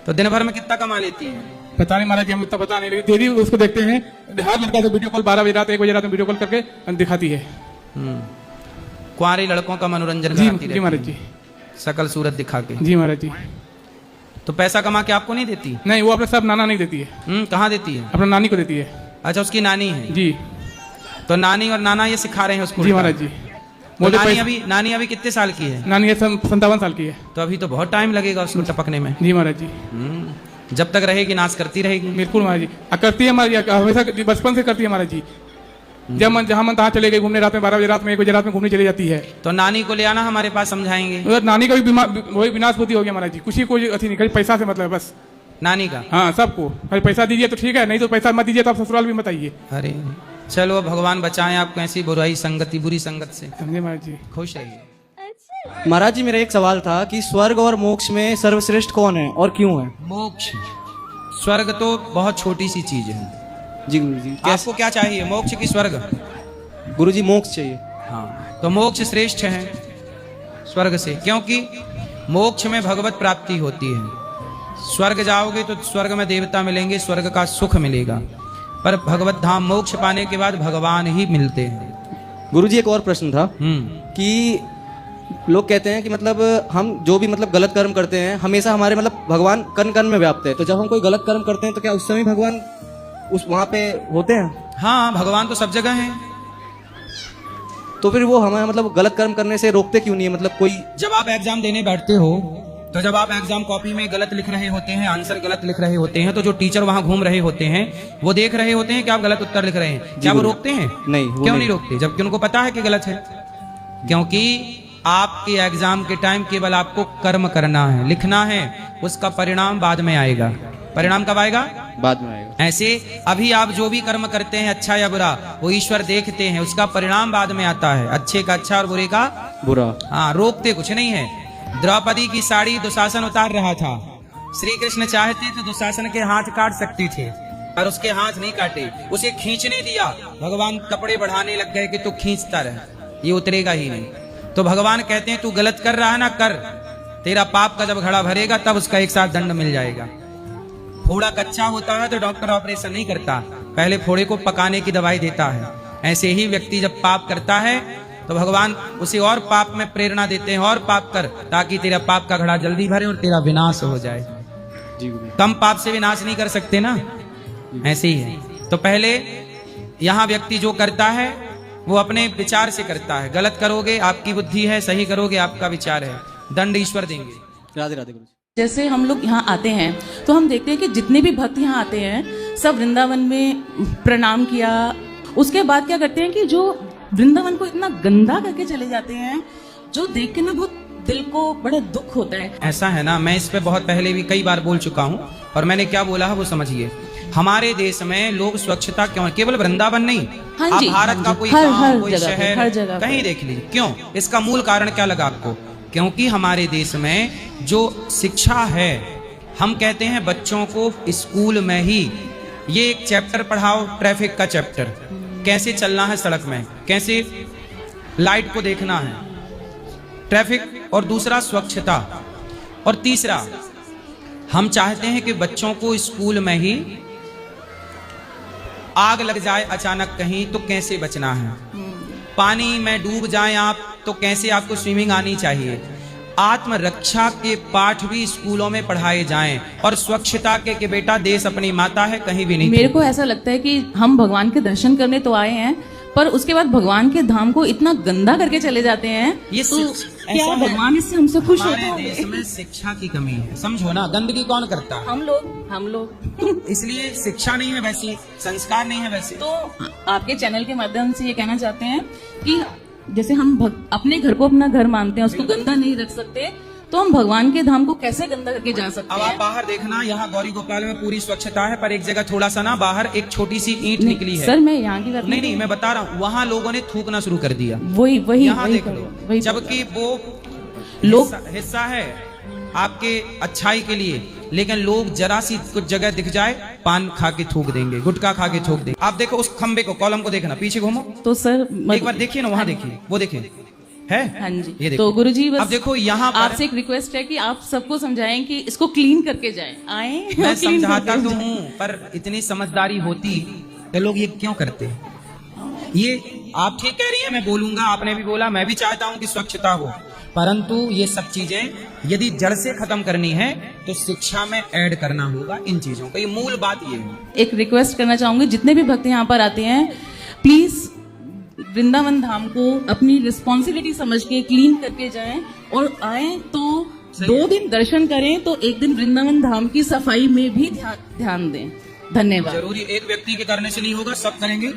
तो दिन भर में कितना कमा लेती है? पता नहीं महाराज जी, हम इतना पता नहीं, लेकिन दीदी उसको देखते हैं, हर लड़का से वीडियो कॉल 12 बजे रात, 1 बजे रात में वीडियो कॉल करके दिखाती है। कुंवारे लड़कों का मनोरंजन जी कराती जी महाराज जी। सकल सूरत दिखा के। जी महाराज जी। तो पैसा कमा के आपको नहीं देती? नहीं, वो अपने सब नाना नहीं देती है। कहाँ देती है? अपना नानी को देती है। अच्छा, उसकी नानी है? जी। तो नानी और नाना ये सिखा रहे हैं उसको? जी महाराज जी। तो नानी अभी कितने साल की है? नानी 57 साल की है। तो अभी तो बहुत टाइम लगेगा उसको टपकने में। जी महाराज जी। जब तक रहेगी नाच करती रहेगी। बिल्कुल महाराज जी, करती है महाराज जी, हमेशा बचपन से करती है महाराज जी। जब मन जहाँ मन तहाँ चले गए घूमने, रात में 12 बजे रात में, 1 बजे रात में घूमने चली जाती है। तो नानी को ले आना हमारे पास, समझाएंगे। उधर नानी का भी वही विनाश बुद्धि हो गया महाराज जी। कुछ कोई अथी नहीं, पैसा से मतलब है बस नानी का। हाँ, सबको पैसा दीजिए तो ठीक है, नहीं तो पैसा मत दीजिए तो आप ससुराल भी मत आइए। अरे चलो, भगवान बचाएं आपको ऐसी बुराई संगति, बुरी संगत से। समझे महाराज जी। खुश रहिए। महाराज जी, मेरा एक सवाल था कि स्वर्ग और मोक्ष में सर्वश्रेष्ठ कौन है और क्यों है? मोक्ष, स्वर्ग तो बहुत छोटी सी चीज है। जी गुरु जी। आपको क्या चाहिए, मोक्ष की स्वर्ग? गुरु जी, मोक्ष चाहिए। हाँ, तो मोक्ष श्रेष्ठ है स्वर्ग से, क्योंकि मोक्ष में भगवत प्राप्ति होती है। स्वर्ग जाओगे तो स्वर्ग में देवता मिलेंगे, स्वर्ग का सुख मिलेगा, पर भगवत धाम मोक्ष पाने के बाद भगवान ही मिलते हैं। गुरु जी, एक और प्रश्न था कि लोग कहते हैं कि मतलब हम जो भी मतलब गलत कर्म करते हैं, हमेशा हमारे मतलब भगवान कण कण में व्याप्त है, तो जब हम कोई गलत कर्म करते हैं तो क्या उस समय भगवान उस वहां पे होते हैं? हाँ, भगवान तो सब जगह हैं। तो फिर वो हमें मतलब गलत कर्म करने से रोकते क्यों नहीं है? मतलब कोई, जब आप एग्जाम देने बैठते हो, तो जब आप एग्जाम कॉपी में गलत लिख रहे होते हैं, आंसर गलत लिख रहे होते हैं, तो जो टीचर वहां घूम रहे होते हैं वो देख रहे होते हैं कि आप गलत उत्तर लिख रहे हैं, क्या वो रोकते हैं? नहीं, क्यों नहीं रोकते, जबकि उनको पता है कि गलत है? क्योंकि आपके एग्जाम के टाइम केवल आपको कर्म करना है, लिखना है, उसका परिणाम बाद में आएगा। परिणाम कब आएगा? बाद में आएगा। ऐसे अभी आप जो भी कर्म करते हैं अच्छा या बुरा, वो ईश्वर देखते हैं, उसका परिणाम बाद में आता है, अच्छे का अच्छा और बुरे का बुरा। हाँ, रोकते कुछ नहीं है। द्रौपदी की साड़ी दुशासन उतार रहा था, श्री कृष्ण चाहते तो दुशासन के हाथ काट सकते थे, पर उसके हाथ नहीं काटे, उसे खींचने दिया। भगवान कपड़े बढ़ाने लग गए कि तू खींचता रह, ये उतरेगा ही नहीं। तो भगवान कहते हैं तू गलत कर रहा है ना, कर, तेरा पाप का जब घड़ा भरेगा तब उसका एक साथ दंड मिल जाएगा। फोड़ा कच्चा होता है तो डॉक्टर ऑपरेशन नहीं करता, पहले फोड़े को पकाने की दवाई देता है। ऐसे ही व्यक्ति जब पाप करता है तो भगवान उसे और पाप में प्रेरणा देते हैं, और पाप कर, ताकि तेरा पाप का घड़ा जल्दी भरे और तेरा विनाश हो जाए। कम पाप से विनाश नहीं कर सकते ना, ऐसे ही है। तो पहले यहाँ व्यक्ति जो करता है वो अपने विचार से करता है, गलत करोगे आपकी बुद्धि है, सही करोगे आपका विचार है, दंड ईश्वर देंगे। राधे राधे गुरु जी। जैसे हम लोग यहाँ आते हैं तो हम देखते हैं कि जितने भी भक्त यहाँ आते हैं सब वृंदावन में प्रणाम किया, उसके बाद क्या करते हैं कि जो वृंदावन को इतना गंदा करके चले जाते हैं, जो देख के ना बहुत दिल को बड़ा दुख होता है। ऐसा है ना, मैं इस पे बहुत पहले भी कई बार बोल चुका हूँ, और मैंने क्या बोला है वो समझिए। हमारे देश में लोग स्वच्छता क्यों, केवल वृंदावन नहीं, हाँ आप जी, भारत हाँ का जी, कोई हर गांव, कोई जगह पे, शहर, हर जगह पे। कहीं देख लीजिए, क्यों? इसका मूल कारण क्या लगा आपको? क्योंकि हमारे देश में जो शिक्षा है, हम कहते हैं बच्चों को स्कूल में ही ये एक चैप्टर पढ़ाओ, ट्रैफिक का चैप्टर, कैसे चलना है सड़क में, कैसे लाइट को देखना है, ट्रैफिक, और दूसरा स्वच्छता, और तीसरा हम चाहते हैं कि बच्चों को स्कूल में ही आग लग जाए अचानक कहीं तो कैसे बचना है, पानी में डूब जाएं आप तो कैसे आपको स्विमिंग आनी चाहिए, आत्मरक्षा के पाठ भी स्कूलों में पढ़ाए जाएं, और स्वच्छता के कि बेटा देश अपनी माता है, कहीं भी नहीं। मेरे को ऐसा लगता है कि हम भगवान के दर्शन करने तो आए हैं, पर उसके बाद भगवान के धाम को इतना गंदा करके चले जाते हैं, ये तो क्या ऐसा है, भगवान इससे हमसे खुश होते हमारे देश में शिक्षा की कमी है, समझो ना। गंदगी कौन करता है? हम लोग इसलिए शिक्षा नहीं है वैसी, संस्कार नहीं है वैसे। तो आपके चैनल के माध्यम से ये कहना चाहते हैं कि जैसे हम अपने घर को अपना घर मानते हैं, उसको गंदा नहीं रख सकते, तो हम भगवान के धाम को कैसे गंदा करके जा सकते अब हैं? आप बाहर देखना, यहाँ गौरी गोपाल में पूरी स्वच्छता है, पर एक जगह थोड़ा सा ना बाहर एक छोटी सी ईंट निकली है। सर मैं यहाँ की बात नहीं, मैं बता रहा हूँ, वहाँ लोगों ने थूकना शुरू कर दिया। वही यहाँ देख करो, लो, वही जबकि वो लोग हिस्सा है आपके अच्छाई के लिए, लेकिन लोग जरा सी कुछ जगह दिख जाए पान खा के थूक देंगे, गुटखा खा के थूक देंगे। आप देखो उस खंबे को, कॉलम को देखना, पीछे घूमो तो सर एक बार देखिए ना, वहाँ देखिए, वो देखिए है। हाँ जी, ये देखो। तो गुरुजी बस अब देखो यहाँ पर आपसे एक रिक्वेस्ट है कि आप सबको समझाएं कि इसको क्लीन करके जाएं, आए मैं clean समझाता करके तो जाएं। हूँ, पर इतनी समझदारी होती तो लोग ये क्यों करते हैं? ये आप ठीक कह रही हैं, मैं बोलूंगा, आपने भी बोला, मैं भी चाहता हूँ कि स्वच्छता हो, परंतु ये सब चीजें यदि जड़ से खत्म करनी है तो शिक्षा में ऐड करना होगा इन चीजों को, ये मूल बात ये है। एक रिक्वेस्ट करना चाहूंगी, जितने भी भक्त यहाँ पर आते हैं, प्लीज वृंदावन धाम को अपनी रिस्पॉन्सिबिलिटी समझ के क्लीन करके जाएं, और आए तो 2 दिन दर्शन करें तो एक दिन वृंदावन धाम की सफाई में भी ध्यान दें। धन्यवाद। जरूरी एक व्यक्ति के करने से नहीं होगा, सब करेंगे,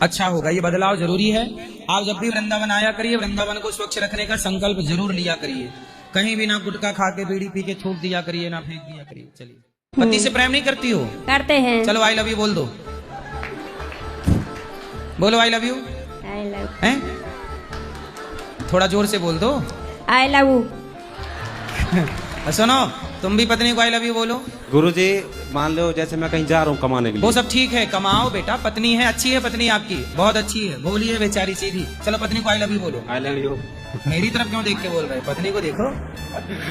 अच्छा होगा, ये बदलाव जरूरी है। आप जब भी वृंदावन आया करिए, वृंदावन को स्वच्छ रखने का संकल्प जरूर लिया करिए, कहीं भी ना गुटखा खा के बीड़ी पी के थूक दिया करिए, ना फेंक दिया करिए। चलिए, पति से प्रेम नहीं करती हो? करते हैं। चलो आई लव यू बोल दो, बोलो I love you. I love, हैं? थोड़ा जोर से बोल दो। I love you. सुनो, तुम भी पत्नी को आई लव यू बोलो। गुरुजी मान लो जैसे मैं कहीं जा रहा हूँ कमाने के लिए, वो सब ठीक है, कमाओ बेटा, पत्नी है, अच्छी है पत्नी आपकी, बहुत अच्छी है, भोली है बेचारी, सीधी। चलो पत्नी को आई लव यू बोलो। I love you. मेरी तरफ क्यों देख के बोल रहे, पत्नी को देखो,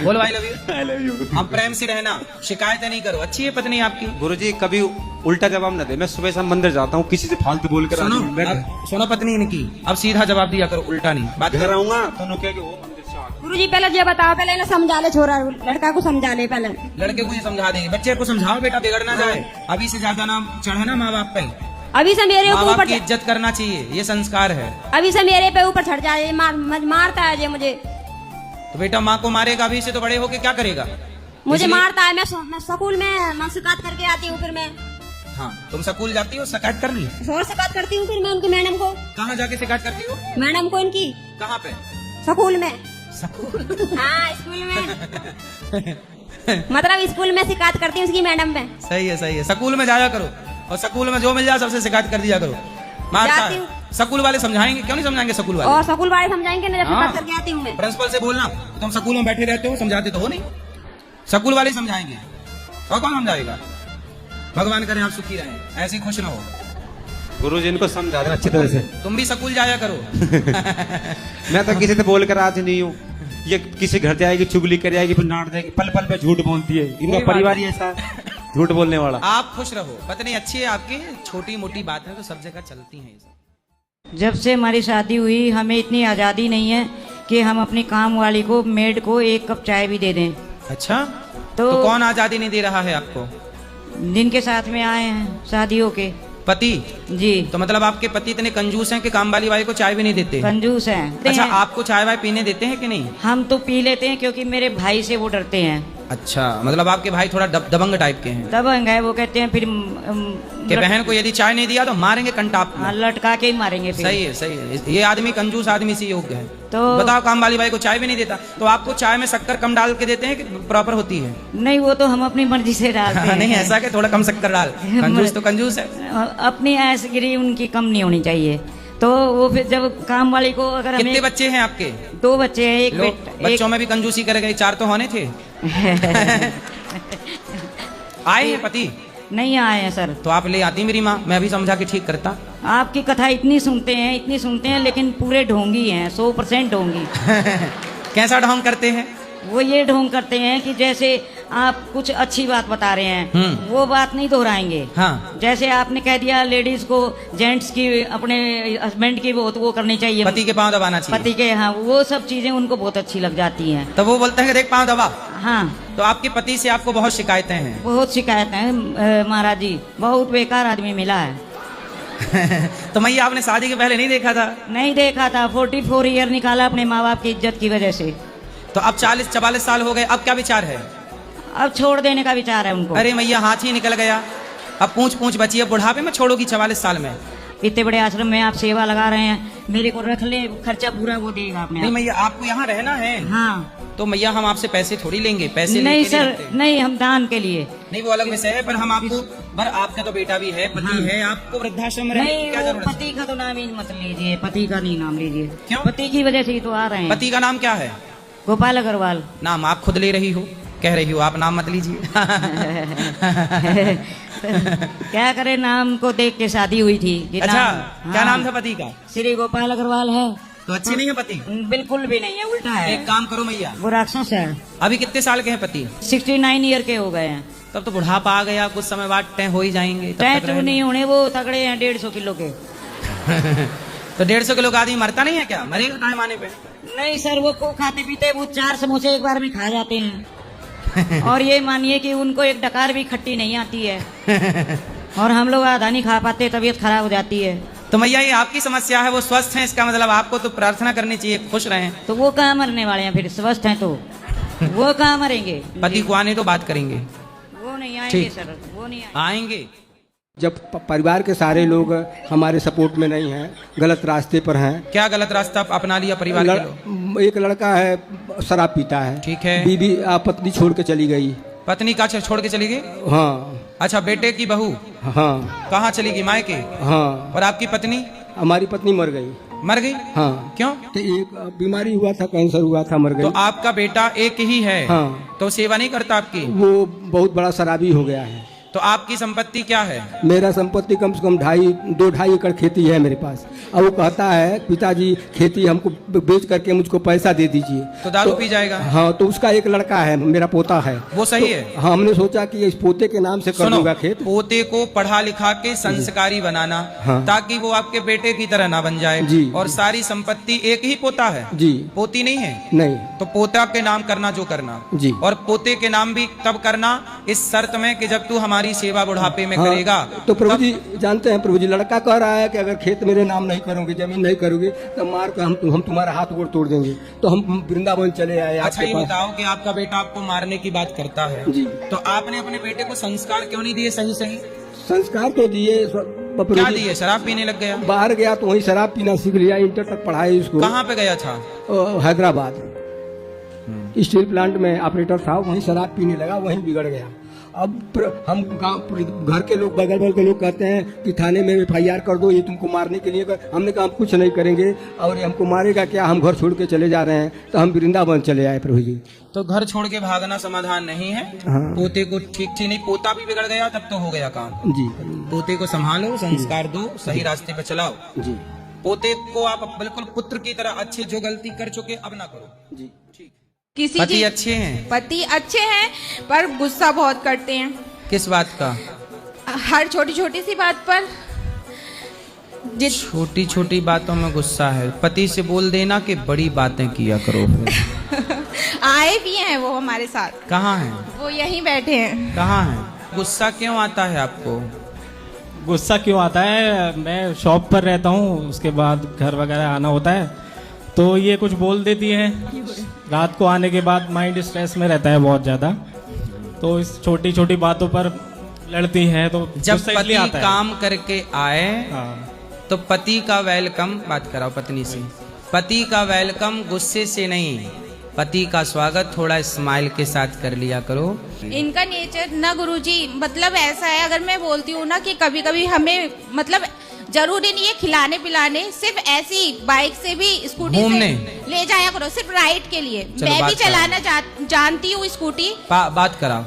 बोलो I love you. I love you. अब प्रेम से रहना, शिकायतें नहीं करो, अच्छी है पत्नी आपकी। गुरुजी कभी उल्टा जवाब न दे, मैं सुबह शाम मंदिर जाता हूँ, किसी से फालतू बोल कर सुनो पत्नी इनकी, अब सीधा जवाब दिया करो, उल्टा नहीं। बात घर आऊंगा तो गुरुजी पहले ये बताओ, पहले ना समझा ले, छोरा लड़का को समझा ले, पहले लड़के को ये समझा देंगे, बच्चे को समझाओ बेटा, बिगड़ ना जाए, अभी से ज्यादा ना चढ़े ना माँ बाप पे, अभी से मेरे माँ बाप ऊपर की इज्जत करना चाहिए, ये संस्कार है। अभी से मेरे पे ऊपर चढ़ जाए, मारता है ये मुझे। तो बेटा माँ को मारेगा, अभी से तो बड़े होके क्या करेगा? मुझे मारता है, मैं स्कूल में शिकायत करके आती हूँ, फिर मैं। हाँ, तुम स्कूल जाती हो शिकायत करनी? और शिकायत करती हूँ फिर मैं उनकी मैडम को। कहाँ जाके शिकायत करती हो? मैडम को इनकी। कहाँ पे? स्कूल में। स्कूल? हाँ स्कूल में। मतलब स्कूल में शिकायत करती हूँ उसकी मैडम पे। सही है सही है, स्कूल में जाया करो और स्कूल में जो मिल जाए सबसे शिकायत कर दिया करो। मारता जाती है हूँ। स्कूल वाले समझाएंगे, क्यों नहीं समझाएंगे स्कूल वाले? और स्कूल वाले समझाएंगे ना, जब हाँ। शिकायत करके आती हूँ मैं। प्रिंसिपल से बोलना तुम स्कूल में बैठे रहते हो, समझाते तो हो नहीं। स्कूल वाले समझाएंगे और कौन समझाएगा? भगवान करे आप सुखी रहें, ऐसे ही खुश रहो। गुरु जी इनको समझा देना अच्छी तरह से। तुम भी स्कूल जाया करो। मैं तो किसी से बोल कर आज नहीं हूँ। ये किसी घर जाएगी, चुगली कर जाएगी, फिर डांट देगी, पल पल पे झूठ बोलती है। इनका परिवार ही ऐसा झूठ बोलने वाला। आप खुश रहो, पत्नी अच्छी है आपकी, छोटी मोटी बात है तो सब जगह चलती है ये सब। जब से हमारी शादी हुई हमें इतनी आज़ादी नहीं है कि हम अपनी काम वाली को, मेड को 1 कप चाय भी दे दें। अच्छा, तो कौन आजादी नहीं दे रहा है आपको? जिनके साथ में आए हैं शादियों के पति जी। तो मतलब आपके पति इतने कंजूस हैं कि काम वाली बाई को चाय भी नहीं देते? कंजूस हैं। अच्छा, आपको चाय वाय पीने देते हैं कि नहीं? हम तो पी लेते हैं क्योंकि मेरे भाई से वो डरते हैं। अच्छा, मतलब आपके भाई थोड़ा दबंग टाइप के हैं? दबंग है, वो कहते हैं फिर कि बहन को यदि चाय नहीं दिया तो मारेंगे कंटाप में। हाँ, लटका के ही मारेंगे फिर। सही है सही है, ये आदमी कंजूस आदमी से योग्य है। तो बताओ, काम वाली बाई को चाय भी नहीं देता तो आपको चाय में शक्कर कम डाल के देते हैं कि प्रॉपर होती है? नहीं, वो तो हम अपनी मर्जी से डालते हैं। नहीं ऐसा कि थोड़ा कम शक्कर डाल, कंजूस तो कंजूस है। अपनी ऐशगिरी उनकी कम नहीं होनी चाहिए। तो वो फिर जब काम वाली को अगर कितने बच्चे हैं आपके? 2 बच्चे हैं। एक बच्चों में भी कंजूसी कर गए, 4 तो होने थे। आए हैं पति? नहीं आए हैं सर। तो आप ले आती मेरी माँ, मैं भी समझा के ठीक करता। आपकी कथा इतनी सुनते हैं लेकिन पूरे ढोंगी हैं, 100% ढोंगी। कैसा ढोंग करते हैं? वो ये ढोंग करते हैं कि जैसे आप कुछ अच्छी बात बता रहे हैं वो बात नहीं दोहराएंगे। हाँ। जैसे आपने कह दिया लेडीज को जेंट्स की, अपने हस्बैंड की वो करनी चाहिए, पति के पांव दबाना चाहिए, पति के। हाँ, वो सब चीजें उनको बहुत अच्छी लग जाती हैं। तो वो बोलते हैं कि देख पांव दबा। हाँ। तो आपके पति से आपको बहुत शिकायतें हैं? बहुत शिकायतें हैं महाराज जी, बहुत बेकार आदमी मिला है। तो मैया आपने शादी के पहले नहीं देखा था? नहीं देखा था, 44 ईयर निकाला अपने माँ बाप की इज्जत की वजह से। तो अब 40-44 साल हो गए, अब क्या विचार है? अब छोड़ देने का विचार है उनको। अरे मैया, हाथ ही निकल गया, अब पूंछ बची है, बुढ़ापे में छोड़ोगी 44 साल में? इतने बड़े आश्रम में आप सेवा लगा रहे हैं, मेरे को रख ले, खर्चा पूरा वो देगा अपने। नहीं मैया, आपको यहाँ रहना है? हाँ। तो मैया हम आपसे पैसे थोड़ी लेंगे, पैसे नहीं सर, नहीं, हम दान के लिए। नहीं, वो अलग विषय है, पर हम आपको, पर आपका तो बेटा भी है, पति है, आपको वृद्धाश्रम में रहने की क्या जरूरत है? पति का तो नाम ही मत लीजिए, पति का नहीं नाम लीजिए। क्यों? पति की वजह से ही तो आ रहे हैं। पति का नाम क्या है? गोपाल अग्रवाल। नाम आप खुद ले रही हो, कह रही हो आप नाम मत लीजिए। क्या करे, नाम को देख के शादी हुई थी। अच्छा, क्या नाम था पति का? श्री गोपाल अग्रवाल है। तो अच्छी नहीं है पति? बिल्कुल भी नहीं है, उल्टा है। एक काम करो मैया, वो राक्षस है। अभी कितने साल के हैं पति? 69 ईयर के हो गए हैं। तब तो बुढ़ापा आ गया, कुछ समय बाद तय हो ही जाएंगे। तय नहीं होने, वो तगड़े हैं 150 किलो के। तो 150 किलो का आदमी मरता नहीं है क्या? मरेगा टाइम आने पे? नहीं सर, वो को खाते पीते वो 4 समोसे एक बार में खा जाते हैं। और ये मानिए कि उनको एक डकार भी खट्टी नहीं आती है। और हम लोग आधा नहीं खा पाते, तबीयत खराब हो जाती है। तो मैया, ये आपकी समस्या है, वो स्वस्थ हैं, इसका मतलब आपको तो प्रार्थना करनी चाहिए, खुश रहें। तो वो कहाँ मरने वाले हैं फिर? स्वस्थ हैं तो वो कहाँ मरेंगे? पति को आने तो बात करेंगे। वो नहीं आएंगे सर, वो नहीं आएंगे। जब परिवार के सारे लोग हमारे सपोर्ट में नहीं हैं, गलत रास्ते पर हैं। क्या गलत रास्ता अपना लिया परिवार के लोग? एक लड़का है, शराब पीता है। ठीक है। बीवी पत्नी छोड़ के चली गई। पत्नी का छोड़ के चली गई? हाँ। अच्छा, बेटे की बहू? हाँ। कहाँ चली गई? मायके? हाँ। और आपकी पत्नी? हमारी पत्नी मर गई। मर गई? हाँ। क्यों? तो एक बीमारी हुआ था, कैंसर हुआ था, मर गई। तो आपका बेटा एक ही है? हाँ। तो सेवा नहीं करता आपकी? वो बहुत बड़ा शराबी हो गया है। तो आपकी संपत्ति क्या है? मेरा संपत्ति कम से कम 2.5 एकड़ खेती है मेरे पास। अब वो कहता है पिताजी खेती हमको बेच करके मुझको पैसा दे दीजिए। तो दारू पी जाएगा? हाँ, तो उसका एक लड़का है, मेरा पोता है। वो सही तो, है। हाँ, हमने सोचा कि इस पोते के नाम से कर दूंगा खेत। पोते को पढ़ा लिखा के संस्कारी बनाना, हाँ। ताकि वो आपके बेटे की तरह ना बन जाए जी। और सारी संपत्ति एक ही पोता है जी, पोती नहीं है। नहीं, तो पोता के नाम करना जो करना जी, और पोते के नाम भी तब करना इस शर्त में कि जब तू हमारी सेवा बुढ़ापे में हाँ, करेगा। तो प्रभु जी जानते हैं, प्रभु जी लड़का कह रहा है कि अगर खेत मेरे नाम नहीं करोगे, जमीन नहीं करोगे तो मार कर हम तुम्हारा हाथ गोड़ तोड़ देंगे। तो हम वृंदावन चले आए। अच्छा, ये बताओ कि आपका बेटा आपको मारने की बात करता है जी, तो आपने अपने बेटे को संस्कार क्यों नहीं दिए? सही संस्कार तो दिए, क्या दिए? शराब पीने लग गया? बाहर गया तो वहीं शराब पीना सीख लिया, इंटर तक पढ़ाई उसको। कहाँ पे गया था? हैदराबाद स्टील प्लांट में ऑपरेटर था, वहीं शराब पीने लगा, वहीं बिगड़ गया। अब हम गाँव घर के लोग, बगल के लोग कहते हैं कि थाने में FIR कर दो, ये तुमको मारने के लिए कर। हमने कहा हम कुछ नहीं करेंगे, और हमको मारेगा क्या, हम घर छोड़ के चले जा रहे हैं। तो हम वृंदावन चले आए प्रभु जी। तो घर छोड़ के भागना समाधान नहीं है। हाँ। पोते को ठीक नहीं, पोता भी बिगड़ गया तब तो हो गया काम जी। पोते को संभालो, संस्कार दो, सही रास्ते पे चलाओ जी। पोते को आप बिल्कुल पुत्र की तरह अच्छे, जो गलती कर चुके अब ना करो जी। ठीक। किसी पति की अच्छे हैं? पति अच्छे हैं, पर गुस्सा बहुत करते हैं। किस बात का? हर छोटी छोटी सी बात पर। छोटी छोटी बातों में गुस्सा है? पति से बोल देना कि बड़ी बातें किया करो। आए भी हैं वो हमारे साथ। कहाँ हैं वो? यहीं बैठे हैं। कहाँ हैं? गुस्सा क्यों आता है आपको? गुस्सा क्यों आता है? मैं शॉप पर रहता हूँ, उसके बाद घर वगैरह आना होता है, तो ये कुछ बोल देती है। रात को आने के बाद माइंड स्ट्रेस में रहता है बहुत ज़्यादा, तो इस छोटी छोटी बातों पर लड़ती है। तो जब पति काम करके आए तो पति का वेलकम, बात कराओ पत्नी से, पति का वेलकम गुस्से से नहीं, पति का स्वागत थोड़ा स्माइल के साथ कर लिया करो। इनका नेचर ना गुरुजी, मतलब ऐसा है, अगर मैं बोलती हूँ ना कि कभी कभी हमें, मतलब जरूरी नहीं है खिलाने पिलाने, सिर्फ ऐसी बाइक से भी, स्कूटी से ले जाया करो, सिर्फ राइड के लिए। मैं भी चलाना जानती हूँ स्कूटी। बात कराओ।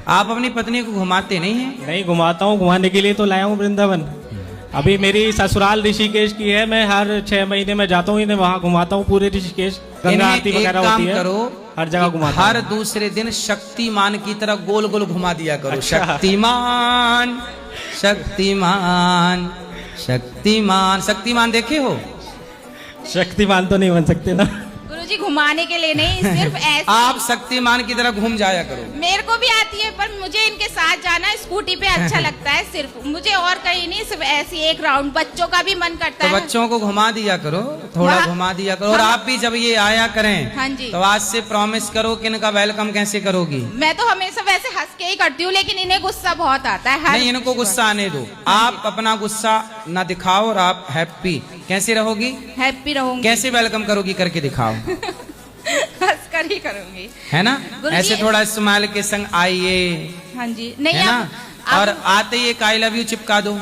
आप अपनी पत्नी को घुमाते नहीं हैं? नहीं घुमाता हूँ, घुमाने के लिए तो लाया हूँ वृंदावन। अभी मेरी ससुराल ऋषिकेश की है, मैं हर 6 महीने में जाता हूँ, इन्हें वहाँ घुमाता हूँ पूरे ऋषिकेश। गंगा आरती वगैरह होती है, करो हर जगह घुमाता हूँ। हर दूसरे दिन शक्तिमान की तरह गोल गोल घुमा दिया करो। शक्तिमान शक्तिमान शक्तिमान। शक्तिमान देखे हो? शक्तिमान तो नहीं बन सकते ना गुरुजी, घुमाने के लिए नहीं, सिर्फ ऐसे। आप शक्तिमान की तरह घूम जाया करो। मेरे को भी आती है, पर मुझे इनके साथ जाना स्कूटी पे अच्छा लगता है, सिर्फ मुझे और कहीं नहीं, सिर्फ ऐसी एक राउंड। बच्चों का भी मन करता तो है, बच्चों को घुमा दिया करो, थोड़ा घुमा दिया करो। और आप भी जब ये आया करें, हाँ जी, तो आज से प्रॉमिस करो कि इनका वेलकम कैसे करोगी। मैं तो हमेशा वैसे हंस के ही करती हूँ, लेकिन इन्हें गुस्सा बहुत आता है। नहीं, इनको गुस्सा आने दो। आप अपना गुस्सा ना दिखाओ, और आप हैप्पी कैसे रहोगी? हैप्पी रहूंगी। कैसे वेलकम करोगी करके दिखाओ। हंस कर ही करूंगी, है ना? ऐसे थोड़ा स्माइल के संग आइए। हाँ जी। नहीं है ना? और आते ही एक आई लव यू चिपका दो।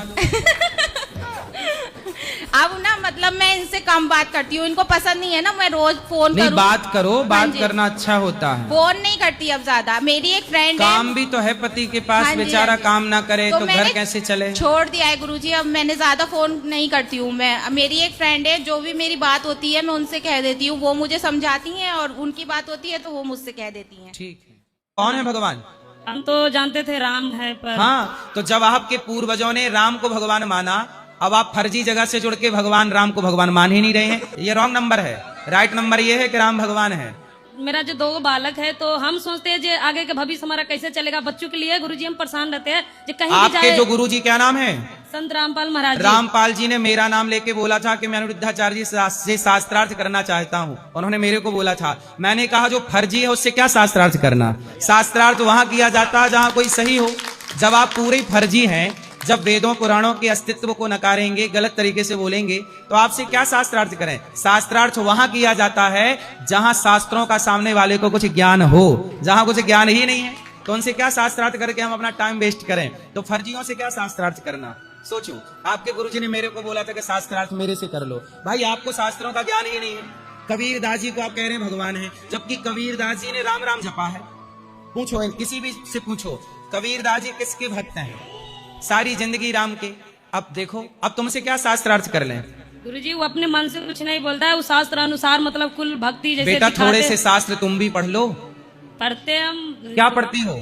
अब ना, मतलब मैं इनसे कम बात करती हूँ, इनको पसंद नहीं है ना मैं रोज फोन नहीं, करूँ। बात करो, बात करना अच्छा होता है। फोन नहीं करती अब ज्यादा। मेरी एक फ्रेंड है, काम भी तो है पति के पास, बेचारा काम ना करे तो घर कैसे चले? छोड़ दिया है गुरुजी, अब मैंने ज्यादा फोन नहीं करती हूँ मैं। मेरी एक फ्रेंड है, जो भी मेरी बात होती है मैं उनसे कह देती हूँ, वो मुझे समझाती हैं, और उनकी बात होती है तो वो मुझसे कह देती हैं। ठीक है। कौन है भगवान? हम तो जानते थे राम है, पर हाँ, तो जब आपके पूर्वजों ने राम को भगवान माना, अब आप फर्जी जगह से जुड़ के भगवान राम को भगवान मान ही नहीं रहे हैं। ये रॉन्ग नंबर है। राइट नंबर ये है कि राम भगवान है। मेरा जो 2 बालक है, तो हम सोचते हैं जो आगे का भविष्य हमारा कैसे चलेगा बच्चों के लिए। गुरुजी हम परेशान रहते हैं जो कहीं भी आपके जाए। जो गुरुजी क्या नाम है? संत रामपाल महाराज। रामपाल जी ने मेरा नाम लेके बोला था कि मैं अनिरुद्धाचार्य जी से शास्त्रार्थ करना चाहता हूँ। उन्होंने मेरे को बोला था, मैंने कहा जो फर्जी है उससे क्या शास्त्रार्थ करना। शास्त्रार्थ वहां किया जाता है जहां कोई सही हो। जब आप पूरे फर्जी हैं, जब वेदों पुराणों के अस्तित्व को नकारेंगे, गलत तरीके से बोलेंगे, तो आपसे क्या शास्त्रार्थ करें। शास्त्रार्थ वहां किया जाता है जहां शास्त्रों का सामने वाले को कुछ ज्ञान हो। जहां कुछ ज्ञान ही नहीं है तो उनसे क्या शास्त्रार्थ करके हम अपना टाइम वेस्ट करें। तो फर्जियों से क्या शास्त्रार्थ करना। सोचो, आपके गुरुजी ने मेरे को बोला था कि शास्त्रार्थ मेरे से कर लो। भाई आपको शास्त्रों का ज्ञान ही नहीं है। कबीरदास जी को आप कह रहे हैं भगवान है, जबकि कबीरदास जी ने राम राम जपा है। पूछो, किसी भी से पूछो, कबीरदास जी किसके भक्त हैं? सारी जिंदगी राम के। अब देखो, अब तुमसे क्या शास्त्रार्थ कर लें। गुरुजी वो अपने मन से कुछ नहीं बोलता है, वो शास्त्र अनुसार मतलब कुल भक्ति जैसे बेटा थोड़े से शास्त्र तुम भी पढ़ लो। पढ़ते हम। क्या पढ़ती हो?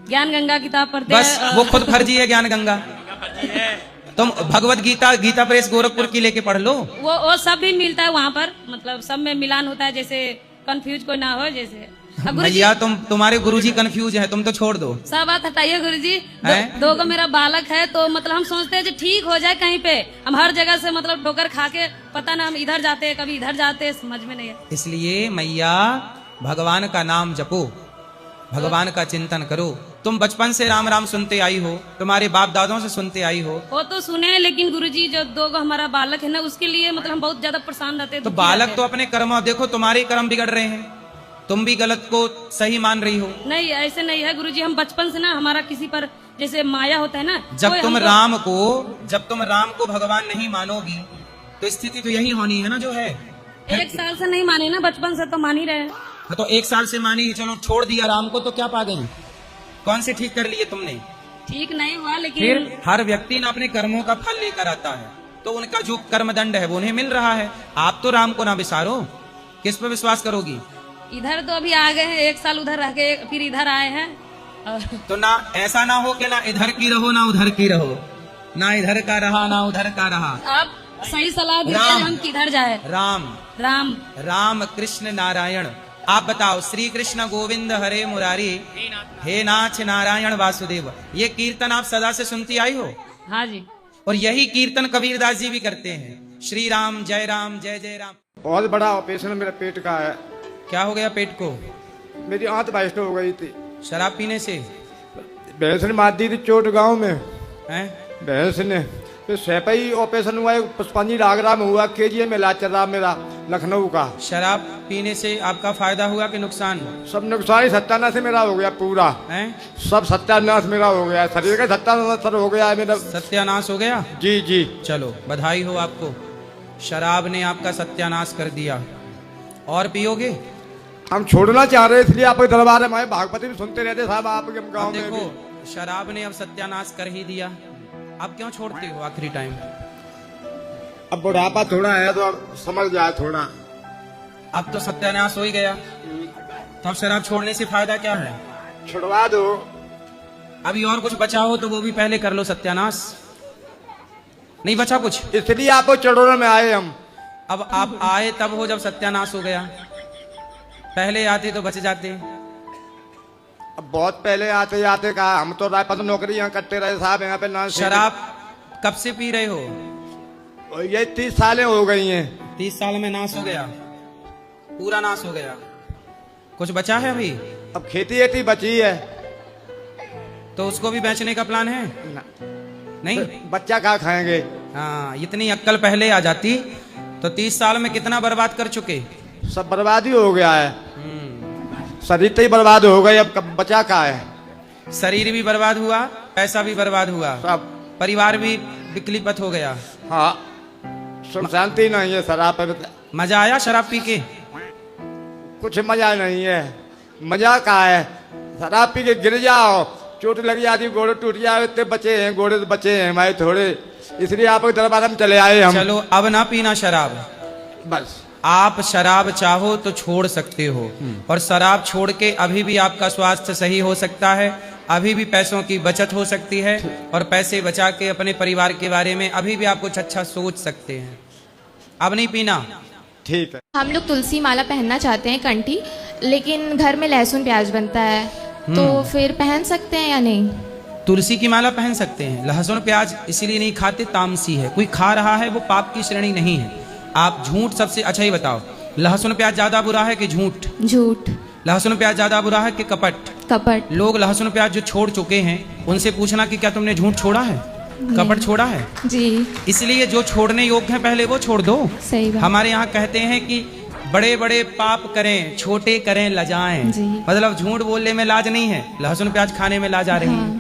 ज्ञान गंगा किताब पढ़ते बस वो खुद फर्जी है ज्ञान गंगा। तुम भगवत गीता, गीता प्रेस गोरखपुर की लेके पढ़ लो। वो सब भी मिलता है वहाँ पर, मतलब सब में मिलान होता है, जैसे कंफ्यूज कोई ना हो। जैसे भैया तुम्हारे गुरुजी कंफ्यूज है, तुम तो छोड़ दो। सब बात हटाइए गुरुजी। दो को मेरा बालक है, तो मतलब हम सोचते हैं ठीक हो जाए कहीं पे। हम हर जगह से मतलब ठोकर खा के, पता ना हम इधर जाते हैं कभी इधर जाते हैं, समझ में नहीं है। इसलिए मैया भगवान का नाम जपो, भगवान का चिंतन करो। तुम बचपन से राम राम सुनते आई हो, तुम्हारे बाप दादों से सुनते आई हो। वो तो सुने, लेकिन गुरुजी जो 2 हमारा बालक है ना, उसके लिए मतलब हम बहुत ज्यादा परेशान रहते हैं। तो बालक तो अपने कर्म, देखो तुम्हारे कर्म बिगड़ रहे हैं, तुम भी गलत को सही मान रही हो। नहीं, ऐसे नहीं है गुरुजी, हम बचपन से ना हमारा किसी पर जैसे माया होता है ना, जब तुम राम को भगवान नहीं मानोगी तो स्थिति तो यही होनी है ना जो है। 1 साल से नहीं माने ना, बचपन से तो मान ही रहे। तो 1 साल से मानी, चलो छोड़ दिया राम को तो क्या पा गई? कौन से ठीक कर लिए तुमने? ठीक नहीं हुआ, लेकिन फिर हर व्यक्ति ना अपने कर्मों का फल लेकर आता है, तो उनका जो कर्मदंड है वो उन्हें मिल रहा है। आप तो राम को ना विसारो, किस पर विश्वास करोगी? इधर तो अभी आ गए हैं, 1 साल उधर रह के फिर इधर आए हैं। तो ना ऐसा ना हो कि ना इधर की रहो ना उधर की रहो, ना इधर का रहा ना उधर का रहा। आप सही सलाह दीजिए, हम किधर जाए? राम राम राम कृष्ण नारायण। आप बताओ, श्री कृष्ण गोविंद हरे मुरारी, हे नाथ नारायण वासुदेव, ये कीर्तन आप सदा से सुनती आई हो? हाँ जी। और यही कीर्तन कबीरदास जी भी करते हैं, श्री राम जय राम। बहुत बड़ा ऑपरेशन मेरे पेट का है। क्या हो गया पेट को? मेरी आंत बाइस्ट हो गई थी शराब पीने से। भैंस ने मार दी थी चोट गांव में, हैं? भैंस ने। फिर सैपई ऑपरेशन हुआ, पुष्पांजलि आगरा में हुआ, केजीए में इलाज चल रहा मेरा लखनऊ का। शराब पीने से आपका फायदा हुआ कि नुकसान? सब नुकसान ही, सत्यानाश मेरा हो गया पूरा है। सब सत्यानाश मेरा हो गया, शरीर का सत्यानाश हो गया है मेरा। सत्यानाश हो गया? जी जी। चलो बधाई हो आपको, शराब ने आपका सत्यानाश कर दिया। और पियोगे? हम छोड़ना चाह रहे इसलिए आपके दरबार में हमारे भागवती भी सुनते रहते साहब आपके गाँव में। देखो शराब ने अब सत्यानाश कर ही दिया, अब क्यों छोड़ते हो आखिरी टाइम? अब बुढ़ापा थोड़ा है तो अब समझ जाए थोड़ा। अब तो सत्यानाश हो ही गया, तो अब शराब छोड़ने से फायदा क्या है? छुड़वा दो। अभी और कुछ बचा हो तो वो भी पहले कर लो सत्यानाश। नहीं बचा कुछ, इसलिए आपको चढ़ोने में आए हम। अब आप आए तब हो जब सत्यानाश हो गया, पहले आते तो बच जाते। अब बहुत पहले आते आते कहा, हम तो रायपुर नौकरी यहाँ करते रहे साहब, यहाँ पे ना। शराब कब से पी रहे हो? ये 30 सालें हो गई हैं। 30 साल में नाश हो गया, पूरा नाश हो गया। कुछ बचा है अभी? अब खेती एती बची है, तो उसको भी बेचने का प्लान है? नहीं, बच्चा क्या खाएंगे? हाँ, इतनी अक्कल पहले आ जाती तो 30 साल में कितना बर्बाद कर चुके। सब बर्बाद ही हो गया है, शरीर तो ही बर्बाद हो गई, अब बचा क्या है? शरीर भी बर्बाद हुआ, पैसा भी बर्बाद हुआ, सब परिवार भी विकलिपत हो गया। हाँ, सुख शांति नहीं है शराब पे। मजा आया शराब पी के? कुछ मजा नहीं है। मजा क्या है? शराब पी के गिर जाओ, चोट लग जाती, घोड़े टूट जाए, इतने बचे हैं घोड़े, तो बचे हैं हमारे थोड़े, इसलिए आपके दरबार में चले आए हम। चलो अब ना पीना शराब, बस। आप शराब चाहो तो छोड़ सकते हो, और शराब छोड़ के अभी भी आपका स्वास्थ्य सही हो सकता है, अभी भी पैसों की बचत हो सकती है, और पैसे बचा के अपने परिवार के बारे में अभी भी आप कुछ अच्छा सोच सकते हैं। अब नहीं पीना, ठीक है। हम लोग तुलसी माला पहनना चाहते हैं कंठी, लेकिन घर में लहसुन प्याज बनता है, तो फिर पहन सकते हैं या नहीं? तुलसी की माला पहन सकते हैं, लहसुन प्याज इसीलिए नहीं खाते, तामसी है। कोई खा रहा है वो पाप की श्रेणी नहीं है। आप झूठ सबसे अच्छा ही बताओ, लहसुन प्याज ज्यादा बुरा है कि झूठ? झूठ। लहसुन प्याज ज्यादा बुरा है कि कपट? कपट। लोग लहसुन प्याज जो छोड़ चुके हैं उनसे पूछना कि क्या तुमने झूठ छोड़ा है, कपट छोड़ा है? जी। इसलिए जो छोड़ने योग्य है पहले वो छोड़ दो। सही बात। हमारे यहाँ कहते हैं कि बड़े बड़े पाप करें, छोटे करें लजाएं। मतलब झूठ बोलने में लाज नहीं है, लहसुन प्याज खाने में लाज आ रही है।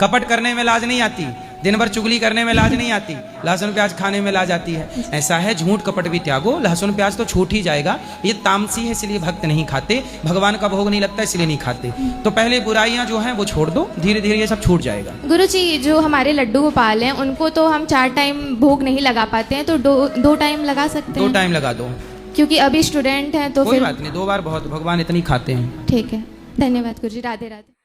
कपट करने में लाज नहीं आती, दिन भर चुगली करने में लाज नहीं आती, लहसुन प्याज खाने में लाज आती है। ऐसा है, झूठ कपट भी त्यागो, लहसुन प्याज तो छूट ही जाएगा। ये तामसी है इसलिए भक्त नहीं खाते, भगवान का भोग नहीं लगता इसलिए नहीं खाते। तो पहले बुराइयां जो हैं वो छोड़ दो, धीरे धीरे ये सब छूट जाएगा। गुरुजी, जो हमारे लड्डू गोपाल हैं उनको तो हम 4 टाइम भोग नहीं लगा पाते हैं, तो 2 टाइम लगा सकते हैं? 2 टाइम लगा दो, क्योंकि अभी स्टूडेंट हैं तो कोई फिर। बात नहीं, 2 बार बहुत, भगवान इतनी खाते हैं। ठीक है, धन्यवाद गुरुजी, राधे राधे।